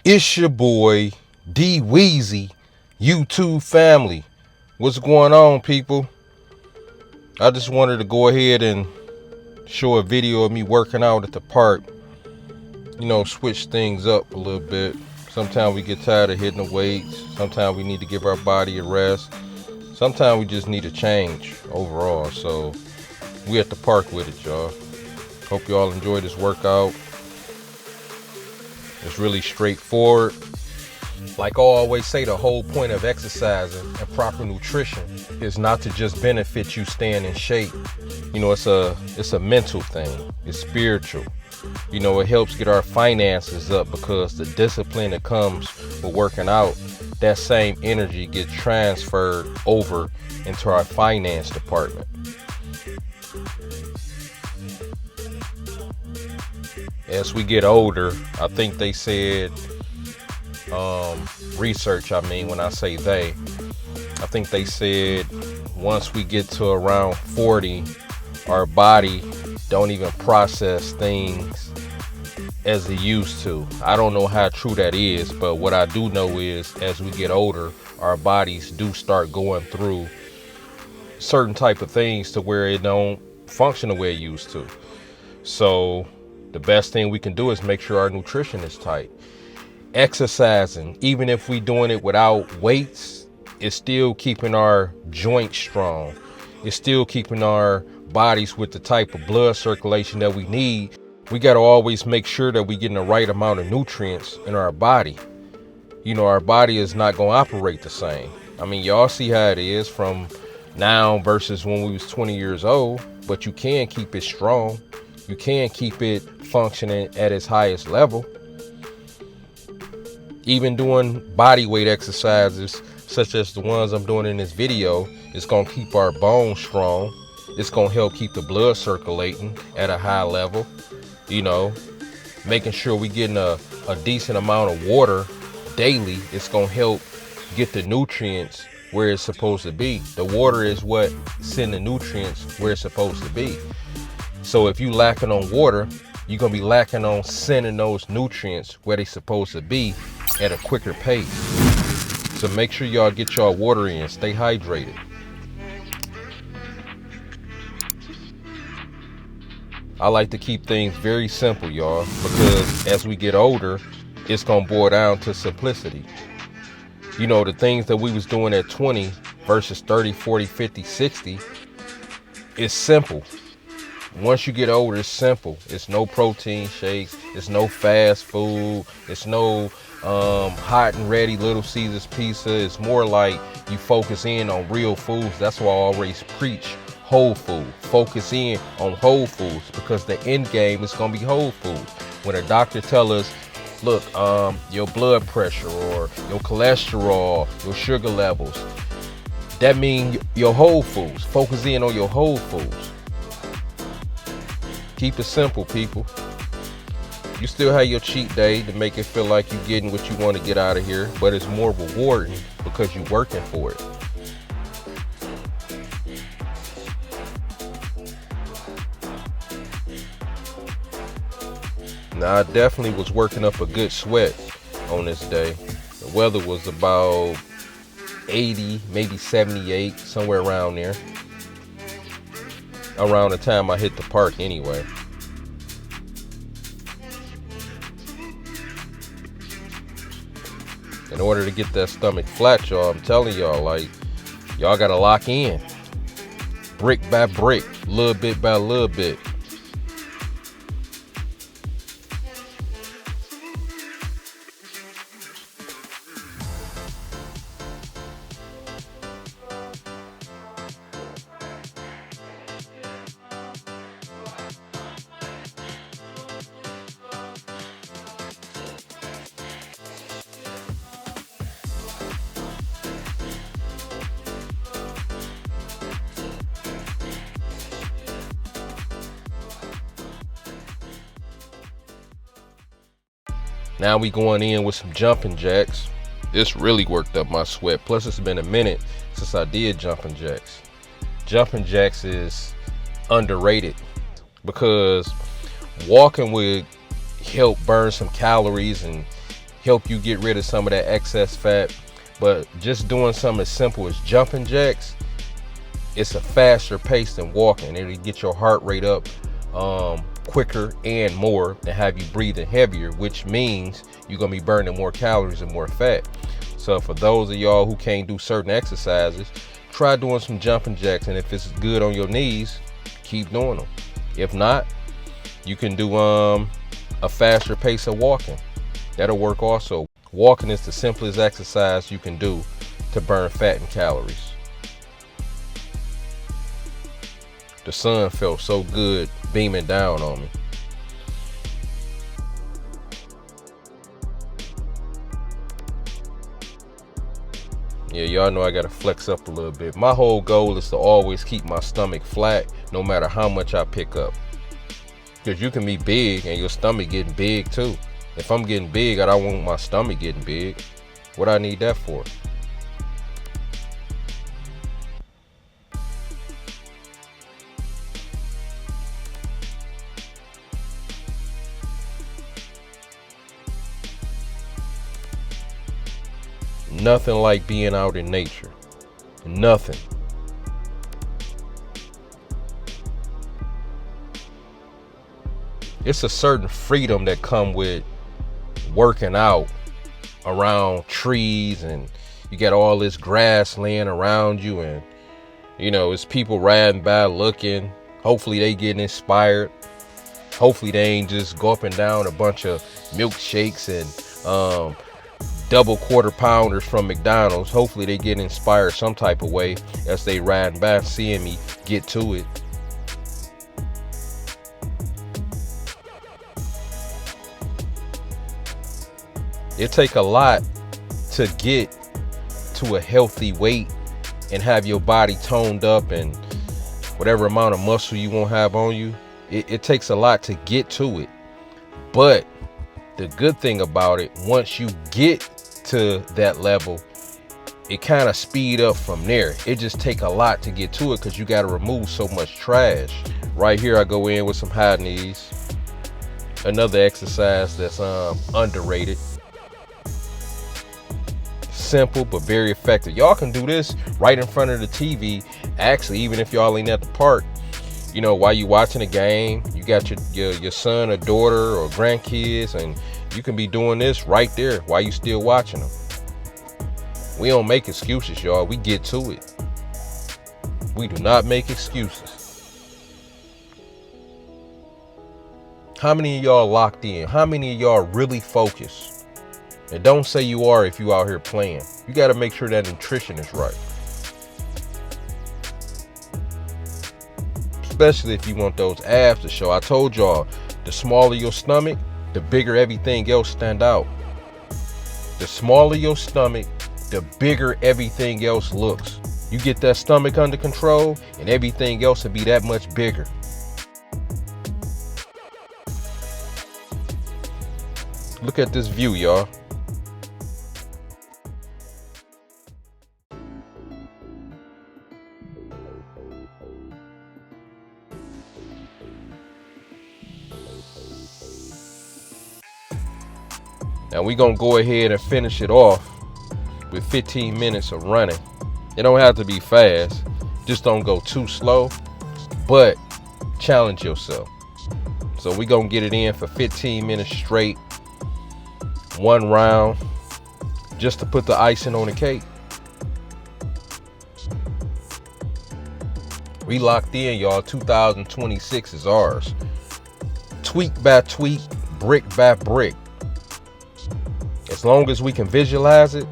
It's your boy D Weezy, YouTube family. What's going on, people? I just wanted to go ahead and show a video of me working out at the park. Switch things up a little bit. Sometimes we get tired of hitting the weights. Sometimes we need to give our body a rest. Sometimes we just need a change overall. So we at the park with it, y'all. Hope y'all enjoy this workout. It's really straightforward. Like I always say, the whole point of exercising and proper nutrition is not to just benefit you staying in shape. It's a mental thing. It's spiritual. It helps get our finances up because the discipline that comes with working out, that same energy gets transferred over into our finance department. As we get older, I think they said, research, when I say they, I think they said once we get to around 40, our body don't even process things as it used to. I don't know how true that is, but what I do know is as we get older, our bodies do start going through certain type of things to where it don't function the way it used to. So the best thing we can do is make sure our nutrition is tight. Exercising, even if we doing it without weights, is still keeping our joints strong. It's still keeping our bodies with the type of blood circulation that we need. We got to always make sure that we getting the right amount of nutrients in our body. Our body is not going to operate the same. Y'all see how it is from now versus when we was 20 years old, but you can keep it strong. You can keep it functioning at its highest level. Even doing body weight exercises such as the ones I'm doing in this video is going to keep our bones strong. It's going to help keep the blood circulating at a high level. Making sure we getting a decent amount of water daily. It's going to help get the nutrients where it's supposed to be. The water is what send the nutrients where it's supposed to be. So if you lacking on water, you're going to be lacking on sending those nutrients where they supposed to be at a quicker pace. So make sure y'all get y'all water in, stay hydrated. I like to keep things very simple, y'all, because as we get older, it's going to boil down to simplicity. The things that we was doing at 20 versus 30, 40, 50, 60, it's simple. Once you get older, it's simple. It's no protein shakes. It's no fast food. It's no hot and ready Little Caesars pizza. It's more like you focus in on real foods. That's why I always preach whole food. Focus in on whole foods because the end game is going to be whole food. When a doctor tell us, look, your blood pressure or your cholesterol, your sugar levels, that means your whole foods. Focus in on your whole foods. Keep it simple, people. You still have your cheat day to make it feel like you're getting what you want to get out of here, but it's more rewarding because you're working for it. Now, I definitely was working up a good sweat on this day. The weather was about 80, maybe 78, somewhere around there. Around the time I hit the park anyway. In order to get that stomach flat, y'all, I'm telling y'all, y'all gotta lock in. Brick by brick, little bit by little bit. Now we going in with some jumping jacks. This really worked up my sweat. Plus it's been a minute since I did jumping jacks. Jumping jacks is underrated because walking would help burn some calories and help you get rid of some of that excess fat. But just doing something as simple as jumping jacks, it's a faster pace than walking. It'll get your heart rate up quicker and more, than have you breathing heavier, which means you're gonna be burning more calories and more fat. So for those of y'all who can't do certain exercises, try doing some jumping jacks, and if it's good on your knees, keep doing them. If not, you can do a faster pace of walking. That'll work also. Walking is the simplest exercise you can do to burn fat and calories. The sun felt so good beaming down on me. Yeah, y'all know I gotta flex up a little bit. My whole goal is to always keep my stomach flat no matter how much I pick up. Because you can be big and your stomach getting big too. If I'm getting big, I don't want my stomach getting big. What I need that for? Nothing like being out in nature. Nothing. It's a certain freedom that comes with working out around trees, and you got all this grass laying around you, and you know, it's people riding by looking. Hopefully they getting inspired. Hopefully they ain't just go up and down a bunch of milkshakes and double quarter pounders from McDonald's. Hopefully they get inspired some type of way as they riding by, seeing me get to it. It take a lot to get to a healthy weight and have your body toned up and whatever amount of muscle you won't have on you. It takes a lot to get to it. But the good thing about it, once you get to that level, it kind of speed up from there. It just take a lot to get to it because you got to remove so much trash. Right here I go in with some high knees. Another exercise that's underrated. Simple but very effective. Y'all can do this right in front of the TV. Actually, even if y'all ain't at the park, you know, while you watching a game, you got your son or daughter or grandkids, and you can be doing this right there while you still watching them. We don't make excuses, y'all. We get to it. We do not make excuses. How many of y'all locked in? How many of y'all really focused? And don't say you are if you out here playing. You got to make sure that nutrition is right. Especially if you want those abs to show. I told y'all, the smaller your stomach, the bigger everything else stand out. The smaller your stomach, the bigger everything else looks. You get that stomach under control and everything else will be that much bigger. Look at this view, y'all. Now we're gonna go ahead and finish it off with 15 minutes of running. It don't have to be fast, just don't go too slow, but challenge yourself. So we're gonna get it in for 15 minutes straight, one round, just to put the icing on the cake. We locked in, y'all. 2026 is ours. Tweak by tweak, brick by brick. As long as we can visualize it,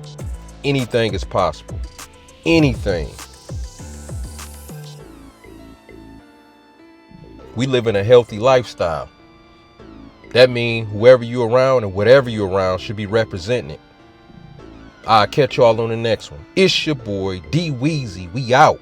anything is possible. Anything. We live in a healthy lifestyle. That means whoever you're around and whatever you're around should be representing it. I'll catch y'all on the next one. It's your boy D Weezy. We out.